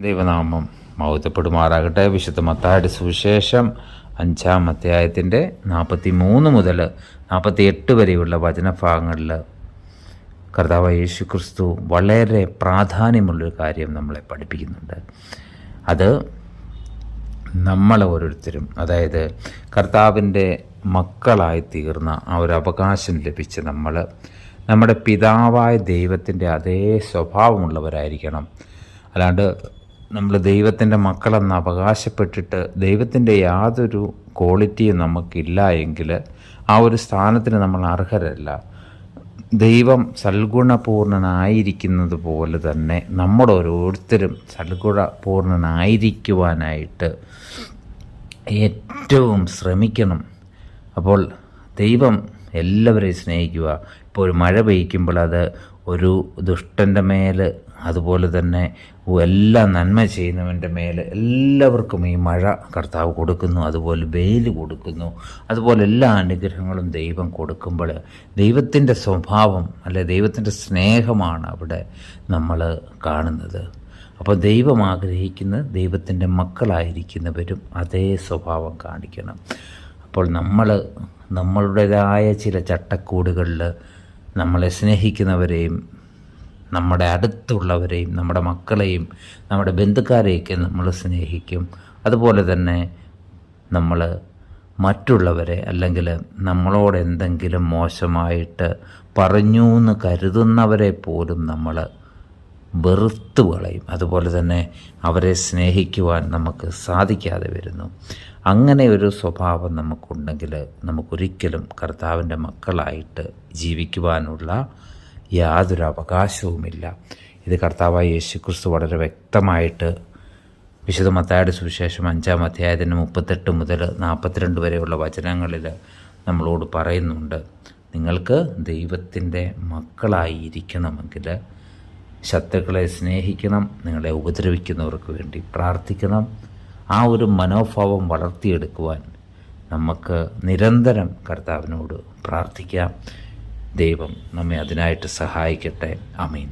ദൈവനാമം മഹത്വപ്പെടുമാറാകട്ടെ. വിശുദ്ധ മത്തായിയുടെ സുവിശേഷം 5-ാം അധ്യായത്തിൻ്റെ 43 മുതൽ 48 വരെയുള്ള വചനഭാഗങ്ങളിൽ കർത്താവായ യേശു ക്രിസ്തു വളരെ പ്രാധാന്യമുള്ളൊരു കാര്യം നമ്മളെ പഠിപ്പിക്കുന്നുണ്ട്. അത് നമ്മൾ ഓരോരുത്തരും, അതായത് കർത്താവിൻ്റെ മക്കളായി തീർന്ന ആ ഒരു അവകാശം ലഭിച്ച് നമ്മൾ നമ്മുടെ പിതാവായ ദൈവത്തിൻ്റെ അതേ സ്വഭാവമുള്ളവരായിരിക്കണം. അല്ലാണ്ട് നമ്മൾ ദൈവത്തിൻ്റെ മക്കളെന്ന് അവകാശപ്പെട്ടിട്ട് ദൈവത്തിൻ്റെ യാതൊരു ക്വാളിറ്റിയും നമുക്കില്ല എങ്കിൽ ആ ഒരു സ്ഥാനത്തിന് നമ്മൾ അർഹരല്ല. ദൈവം സൽഗുണപൂർണനായിരിക്കുന്നത് പോലെ തന്നെ നമ്മുടെ ഓരോരുത്തരും സൽഗുണപൂർണനായിരിക്കുവാനായിട്ട് ഏറ്റവും ശ്രമിക്കണം. അപ്പോൾ ദൈവം എല്ലാവരെയും സ്നേഹിക്കുക. ഇപ്പോൾ ഒരു മഴ പെയ്യുമ്പോൾ അത് ഒരു ദുഷ്ടൻ്റെ മേൽ, അതുപോലെ തന്നെ എല്ലാ നന്മ ചെയ്യുന്നവൻ്റെ മേൽ എല്ലാവർക്കും ഈ മഴ കർത്താവ് കൊടുക്കുന്നു. അതുപോലെ വെയിൽ കൊടുക്കുന്നു. അതുപോലെ എല്ലാ അനുഗ്രഹങ്ങളും ദൈവം കൊടുക്കുമ്പോൾ ദൈവത്തിൻ്റെ സ്വഭാവം, അല്ലെ ദൈവത്തിൻ്റെ സ്നേഹമാണ് അവിടെ നമ്മൾ കാണുന്നത്. അപ്പോൾ ദൈവം ആഗ്രഹിക്കുന്ന ദൈവത്തിൻ്റെ മക്കളായിരിക്കുന്നവരും അതേ സ്വഭാവം കാണിക്കണം. അപ്പോൾ നമ്മളുടേതായ ചില ചട്ടക്കൂടുകളിൽ നമ്മളെ സ്നേഹിക്കുന്നവരെയും നമ്മുടെ അടുത്തുള്ളവരെയും നമ്മുടെ മക്കളെയും നമ്മുടെ ബന്ധുക്കാരെയൊക്കെ നമ്മൾ സ്നേഹിക്കും. അതുപോലെ തന്നെ നമ്മൾ മറ്റുള്ളവരെ, അല്ലെങ്കിൽ നമ്മളോട് എന്തെങ്കിലും മോശമായിട്ട് പറഞ്ഞു എന്ന് കരുതുന്നവരെ പോലും നമ്മൾ വെറുത്തു കളയും. അതുപോലെ തന്നെ അവരെ സ്നേഹിക്കുവാൻ നമുക്ക് സാധിക്കാതെ വരുന്നു. അങ്ങനെ ഒരു സ്വഭാവം നമുക്കുണ്ടെങ്കിൽ നമുക്കൊരിക്കലും കർത്താവിൻ്റെ മക്കളായിട്ട് ജീവിക്കുവാനുള്ള യാതൊരു അവകാശവുമില്ല. ഇത് കർത്താവായ യേശു ക്രിസ്തു വളരെ വ്യക്തമായിട്ട് വിശുദ്ധ മത്തായിയുടെ സുവിശേഷം 5-ാം അധ്യായത്തിന് 38 മുതൽ 42 വരെയുള്ള വചനങ്ങളിൽ നമ്മളോട് പറയുന്നുണ്ട്. നിങ്ങൾക്ക് ദൈവത്തിൻ്റെ മക്കളായിരിക്കണമെങ്കിൽ ശത്രുക്കളെ സ്നേഹിക്കണം, നിങ്ങളെ ഉപദ്രവിക്കുന്നവർക്ക് വേണ്ടി പ്രാർത്ഥിക്കണം. ആ ഒരു മനോഭാവം വളർത്തിയെടുക്കുവാൻ നമുക്ക് നിരന്തരം കർത്താവിനോട് പ്രാർത്ഥിക്കാം. ദൈവം നമ്മെ അതിനായിട്ട് സഹായിക്കട്ടെ. ആമേൻ.